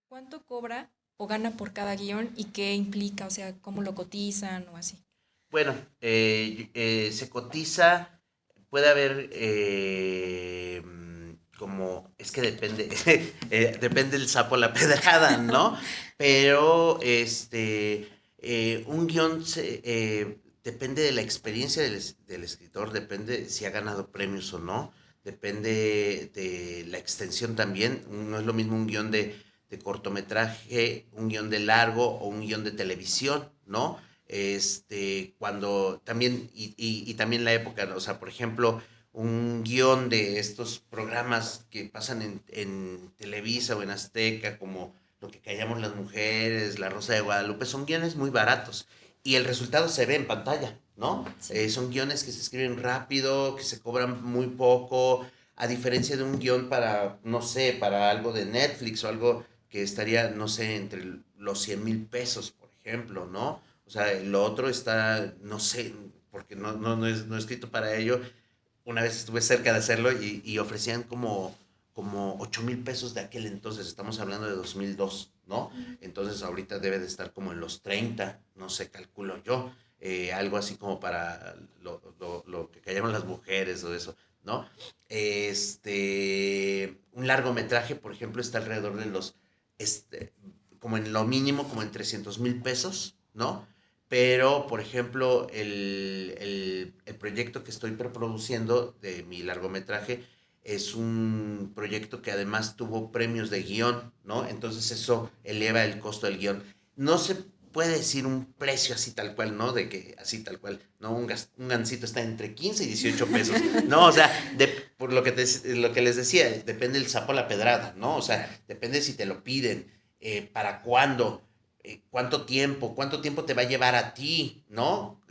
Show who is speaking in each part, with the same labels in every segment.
Speaker 1: ¿Cuánto cobra o gana por cada guión y qué implica? O sea, ¿cómo lo cotizan o así?
Speaker 2: Bueno, se cotiza, puede haber como, es que depende, depende el sapo la pedrada, ¿no? Pero un guión depende de la experiencia del escritor, depende si ha ganado premios o no, depende de la extensión también. No es lo mismo un guión de cortometraje, un guión de largo o un guión de televisión, ¿no? Cuando también, y también la época, ¿no? O sea, por ejemplo, un guión de estos programas que pasan en Televisa o en Azteca, como Lo que callamos las mujeres, La Rosa de Guadalupe, son guiones muy baratos y el resultado se ve en pantalla, ¿no?
Speaker 1: Sí.
Speaker 2: Son guiones que se escriben rápido, que se cobran muy poco, a diferencia de un guión para, no sé, para algo de Netflix o algo que estaría, no sé, entre los 100,000 pesos, por ejemplo, ¿no? O sea, lo otro está, no sé, porque no he escrito para ello. Una vez estuve cerca de hacerlo y ofrecían como 8,000 pesos de aquel entonces. Estamos hablando de 2002, ¿no? Entonces ahorita debe de estar como en los 30, no sé, calculo yo. Algo así como para lo que callaron las mujeres o eso, ¿no? Un largometraje, por ejemplo, está alrededor de este, como en lo mínimo, como en 300,000 pesos, ¿no? Pero, por ejemplo, el proyecto que estoy preproduciendo de mi largometraje es un proyecto que además tuvo premios de guión, ¿no? Entonces eso eleva el costo del guión. No se puede decir un precio así tal cual, ¿no? De que así tal cual, ¿no? Un gansito está entre 15 y 18 pesos, ¿no? O sea, por lo que les decía, depende el sapo a la pedrada, ¿no? O sea, depende si te lo piden, para cuándo, cuánto tiempo te va a llevar a ti, ¿no?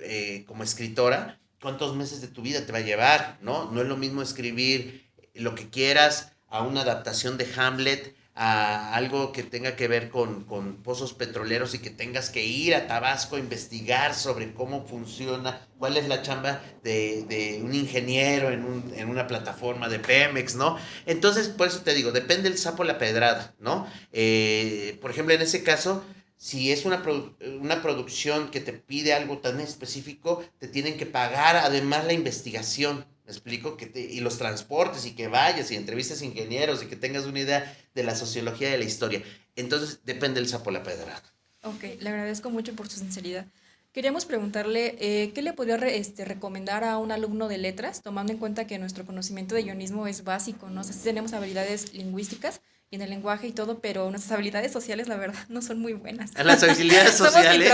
Speaker 2: Como escritora, cuántos meses de tu vida te va a llevar, ¿no? No es lo mismo escribir lo que quieras a una adaptación de Hamlet, a algo que tenga que ver con pozos petroleros y que tengas que ir a Tabasco a investigar sobre cómo funciona, cuál es la chamba de un ingeniero en una plataforma de Pemex, ¿no? Entonces, por eso te digo, depende el sapo la pedrada, ¿no? Por ejemplo, en ese caso, si es una producción que te pide algo tan específico, te tienen que pagar además la investigación. ¿Me explico? Y los transportes y que vayas y entrevistas ingenieros y que tengas una idea de la sociología de la historia. Entonces, depende del sapo la pedrada.
Speaker 1: Ok, le agradezco mucho por su sinceridad. Queríamos preguntarle, ¿qué le podría recomendar a un alumno de letras, tomando en cuenta que nuestro conocimiento de guionismo es básico, ¿no? O sea, sí tenemos habilidades lingüísticas y en el lenguaje y todo, pero nuestras habilidades sociales, la verdad, no son muy buenas.
Speaker 2: En las habilidades sociales.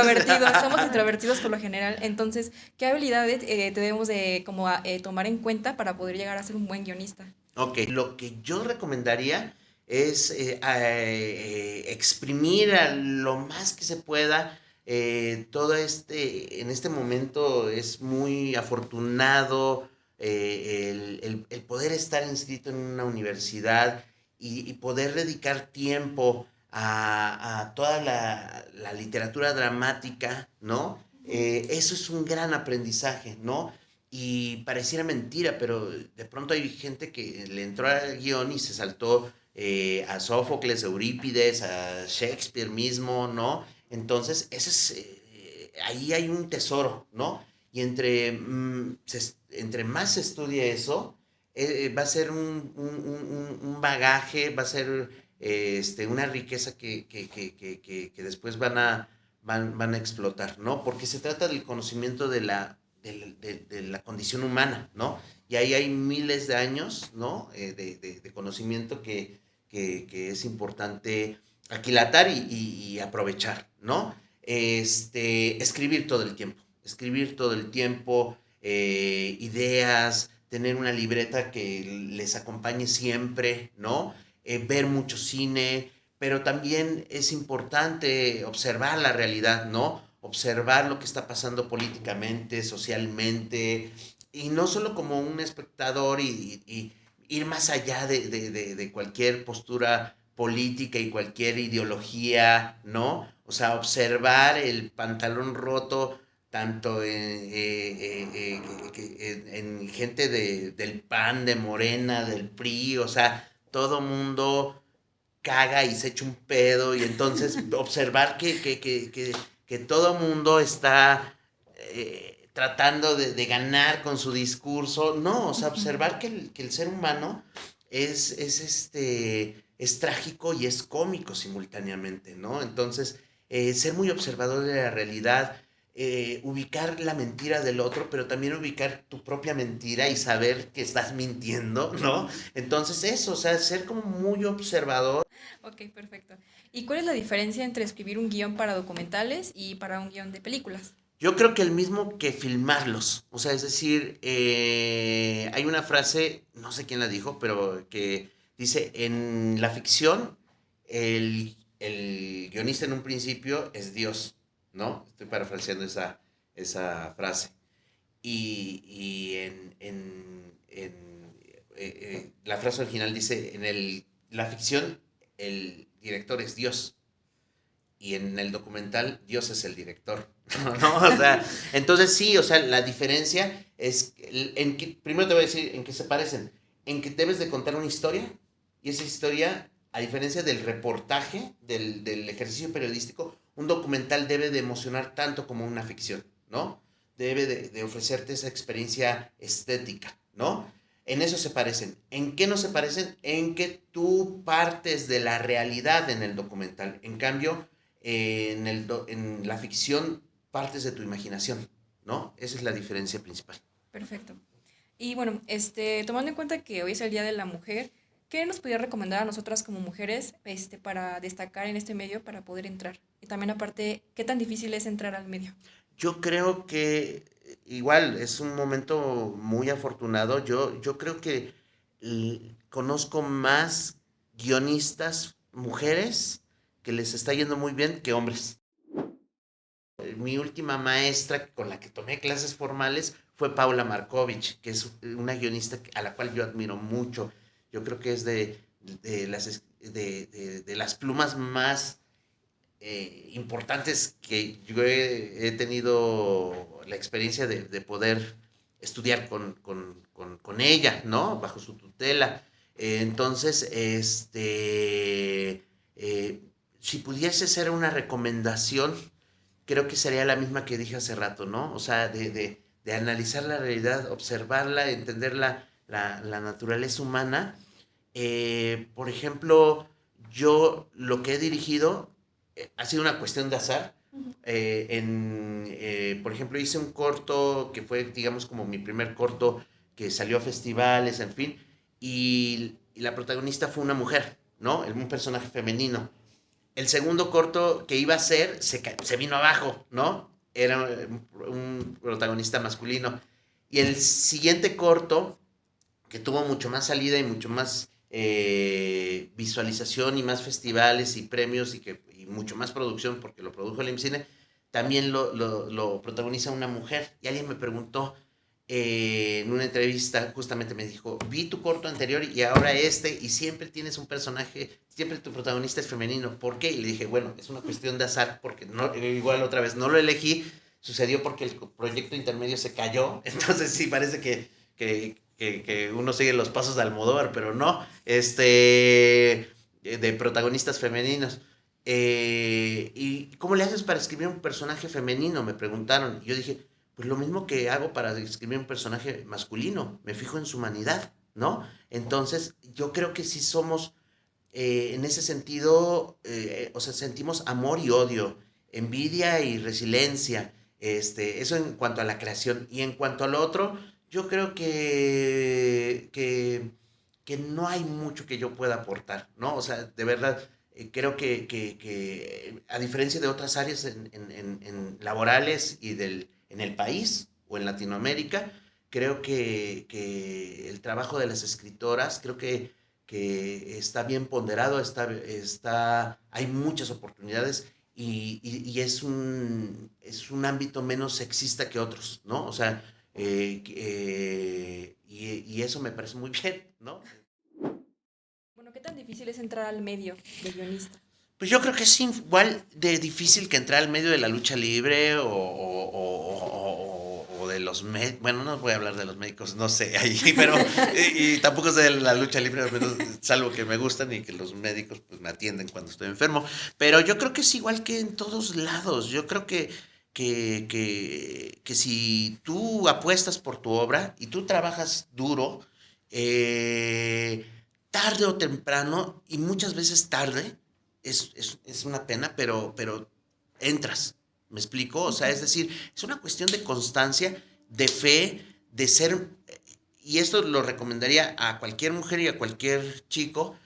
Speaker 1: Somos introvertidos por lo general. Entonces, ¿qué habilidades debemos de como tomar en cuenta para poder llegar a ser un buen guionista?
Speaker 2: Ok, lo que yo recomendaría es exprimir a lo más que se pueda. Todo en este momento es muy afortunado, el poder estar inscrito en una universidad y poder dedicar tiempo a toda la literatura dramática, ¿no? Eso es un gran aprendizaje, ¿no? Y pareciera mentira, pero de pronto hay gente que le entró al guión y se saltó a Sófocles, a Eurípides, a Shakespeare mismo, ¿no? Entonces, ahí hay un tesoro, ¿no? Y entre más se estudie eso, va a ser un bagaje, va a ser una riqueza que después van a explotar, ¿no? Porque se trata del conocimiento de la condición humana, ¿no? Y ahí hay miles de años, ¿no? De conocimiento que es importante aquilatar y aprovechar, ¿no? Escribir todo el tiempo, ideas, tener una libreta que les acompañe siempre, ¿no? Ver mucho cine, pero también es importante observar la realidad, ¿no? Observar lo que está pasando políticamente, socialmente, y no solo como un espectador y ir más allá de cualquier postura política y cualquier ideología, ¿no? O sea, observar el pantalón roto tanto en gente del PAN, de Morena, del PRI, o sea, todo mundo caga y se echa un pedo y entonces observar que todo mundo está tratando de ganar con su discurso. No, o sea, observar que el ser humano es trágico y es cómico simultáneamente, ¿no? Entonces, ser muy observador de la realidad, ubicar la mentira del otro, pero también ubicar tu propia mentira y saber que estás mintiendo, ¿no? Entonces eso, o sea, ser como muy observador.
Speaker 1: Ok, perfecto. ¿Y cuál es la diferencia entre escribir un guión para documentales y para un guión de películas?
Speaker 2: Yo creo que el mismo que filmarlos, o sea, es decir, hay una frase, no sé quién la dijo, pero que dice, en la ficción, el guionista en un principio es Dios, ¿no? Estoy parafraseando esa frase. Y la frase original dice, la ficción, el director es Dios. Y en el documental, Dios es el director. ¿No? O sea, entonces sí, o sea, la diferencia es, primero te voy a decir en qué se parecen. En que debes de contar una historia y esa historia, a diferencia del reportaje, del ejercicio periodístico, un documental debe de emocionar tanto como una ficción, ¿no? Debe de ofrecerte esa experiencia estética, ¿no? En eso se parecen. ¿En qué no se parecen? En que tú partes de la realidad en el documental. En cambio, en la ficción partes de tu imaginación, ¿no? Esa es la diferencia principal.
Speaker 1: Perfecto. Y bueno, tomando en cuenta que hoy es el Día de la Mujer, ¿qué nos podría recomendar a nosotras como mujeres, para destacar en este medio para poder entrar? Y también aparte, ¿qué tan difícil es entrar al medio?
Speaker 2: Yo creo que igual es un momento muy afortunado. Yo creo que conozco más guionistas mujeres que les está yendo muy bien que hombres. Mi última maestra con la que tomé clases formales fue Paula Markovich, que es una guionista a la cual yo admiro mucho. Yo creo que es de las plumas más importantes que yo he tenido la experiencia de poder estudiar con ella, ¿no? Bajo su tutela. Entonces, si pudiese ser una recomendación, creo que sería la misma que dije hace rato, ¿no? O sea, de analizar la realidad, observarla, entender la naturaleza humana. Por ejemplo, yo lo que he dirigido ha sido una cuestión de azar.
Speaker 1: Ujú.
Speaker 2: Por ejemplo, hice un corto que fue, digamos, como mi primer corto que salió a festivales, en fin, y la protagonista fue una mujer, ¿no? Un personaje femenino. El segundo corto que iba a ser se vino abajo, ¿no? Era un protagonista masculino. Y el siguiente corto, que tuvo mucho más salida y mucho más visualización y más festivales y premios y mucho más producción, porque lo produjo el IMCINE, también lo protagoniza una mujer. Y alguien me preguntó en una entrevista, justamente me dijo, vi tu corto anterior y ahora y siempre tienes un personaje, siempre tu protagonista es femenino. ¿Por qué? Y le dije, bueno, es una cuestión de azar, porque no, igual otra vez no lo elegí, sucedió porque el proyecto intermedio se cayó, entonces sí parece que uno sigue los pasos de Almodóvar, pero no, de protagonistas femeninos. ¿Y cómo le haces para escribir un personaje femenino? Me preguntaron. Y yo dije, pues lo mismo que hago para escribir un personaje masculino, me fijo en su humanidad, ¿no? Entonces, yo creo que sí somos, en ese sentido, o sea, sentimos amor y odio, envidia y resiliencia, eso en cuanto a la creación. Y en cuanto a lo otro, yo creo que no hay mucho que yo pueda aportar, ¿no? O sea, de verdad, creo que a diferencia de otras áreas en laborales en el país o en Latinoamérica, creo que el trabajo de las escritoras, creo que está bien ponderado, hay muchas oportunidades y es un ámbito menos sexista que otros, ¿no? O sea, y eso me parece muy bien, ¿no?
Speaker 1: Bueno, ¿qué tan difícil es entrar al medio de guionista?
Speaker 2: Pues yo creo que es igual de difícil que entrar al medio de la lucha libre o de los médicos, bueno, no voy a hablar de los médicos, no sé, ahí, pero, y tampoco es de la lucha libre, salvo que me gustan y que los médicos pues me atienden cuando estoy enfermo, pero yo creo que es igual que en todos lados, yo creo que si tú apuestas por tu obra y tú trabajas duro, tarde o temprano, y muchas veces tarde, es una pena, pero entras. ¿Me explico? O sea, es decir, es una cuestión de constancia, de fe, de ser, y esto lo recomendaría a cualquier mujer y a cualquier chico,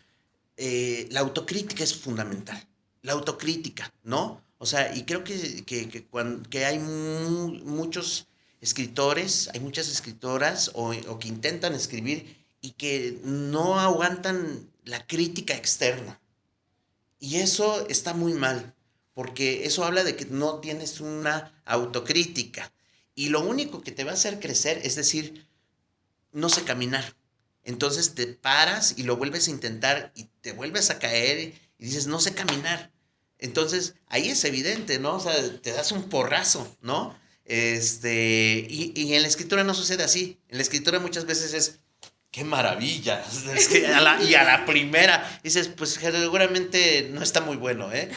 Speaker 2: la autocrítica es fundamental. La autocrítica, ¿no? O sea, y creo que hay muchos escritores, hay muchas escritoras o que intentan escribir y que no aguantan la crítica externa. Y eso está muy mal, porque eso habla de que no tienes una autocrítica. Y lo único que te va a hacer crecer es decir, no sé caminar. Entonces te paras y lo vuelves a intentar y te vuelves a caer y dices, no sé caminar. Entonces ahí es evidente, ¿no? O sea, te das un porrazo, ¿no? Y en la escritura no sucede así. En la escritura muchas veces es, qué maravilla. Es que y a la primera dices, pues seguramente no está muy bueno, ¿eh?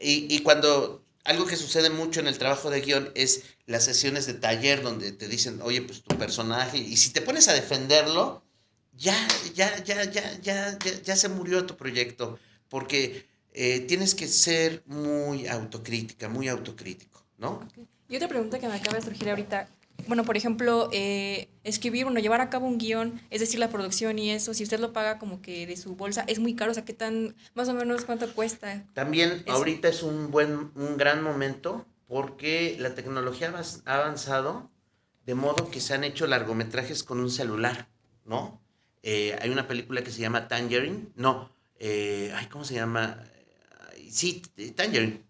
Speaker 2: Y cuando algo que sucede mucho en el trabajo de guión es las sesiones de taller donde te dicen, oye, pues tu personaje, y si te pones a defenderlo, ya se murió tu proyecto, porque tienes que ser muy autocrítica, muy autocrítico, ¿no?
Speaker 1: Okay. Y otra pregunta que me acaba de surgir ahorita, bueno, por ejemplo, escribir, bueno, llevar a cabo un guión, es decir, la producción y eso, si usted lo paga como que de su bolsa, es muy caro, o sea, ¿qué tan, más o menos cuánto cuesta
Speaker 2: También
Speaker 1: eso?
Speaker 2: ahorita es un gran momento porque la tecnología ha avanzado de modo que se han hecho largometrajes con un celular, ¿no? Hay una película que se llama Tangerine, no, ¿cómo se llama? Sí, Tangerine,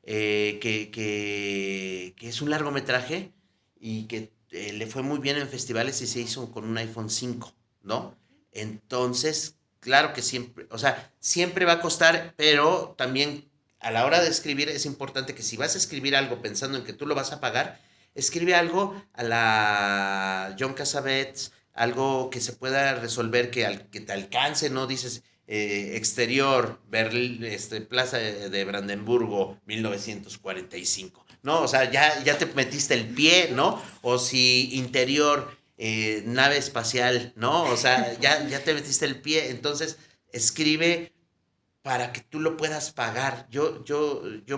Speaker 2: que es un largometraje y que le fue muy bien en festivales y se hizo con un iPhone 5, ¿no? Entonces, claro que siempre, o sea, siempre va a costar, pero también a la hora de escribir es importante que si vas a escribir algo pensando en que tú lo vas a pagar, escribe algo a la John Cassavetes, algo que se pueda resolver, que te alcance, ¿no? Dices, exterior, Berlín, Plaza de Brandenburgo, 1945. ¿No? O sea, ya te metiste el pie, ¿no? O si interior, nave espacial, ¿no? O sea, ya te metiste el pie. Entonces, escribe para que tú lo puedas pagar. Yo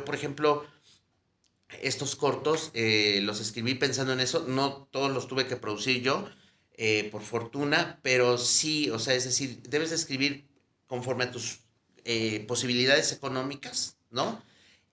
Speaker 2: por ejemplo, estos cortos los escribí pensando en eso. No todos los tuve que producir yo, por fortuna, pero sí, o sea, es decir, debes de escribir conforme a tus posibilidades económicas, ¿no?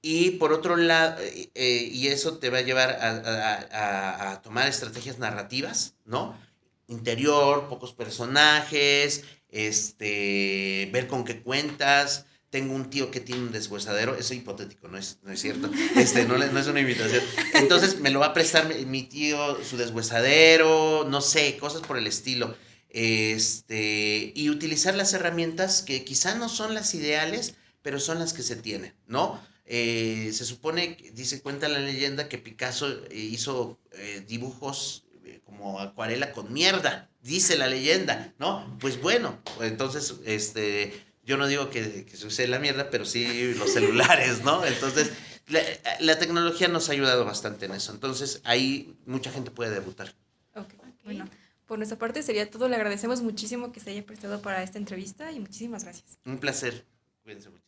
Speaker 2: Y por otro lado, y eso te va a llevar a tomar estrategias narrativas, ¿no? Interior, pocos personajes, ver con qué cuentas. Tengo un tío que tiene un deshuesadero, eso es hipotético, no es cierto, no es una invitación. Entonces me lo va a prestar mi tío, su deshuesadero, no sé, cosas por el estilo. Y utilizar las herramientas que quizá no son las ideales, pero son las que se tienen, ¿no? Se supone, cuenta la leyenda que Picasso hizo dibujos como acuarela con mierda, dice la leyenda, ¿no? Pues bueno, entonces, yo no digo que se use la mierda, pero sí los celulares, ¿no? Entonces, la tecnología nos ha ayudado bastante en eso. Entonces, ahí mucha gente puede debutar.
Speaker 1: Ok, bueno, por nuestra parte sería todo. Le agradecemos muchísimo que se haya prestado para esta entrevista y muchísimas gracias.
Speaker 2: Un placer. Cuídense mucho.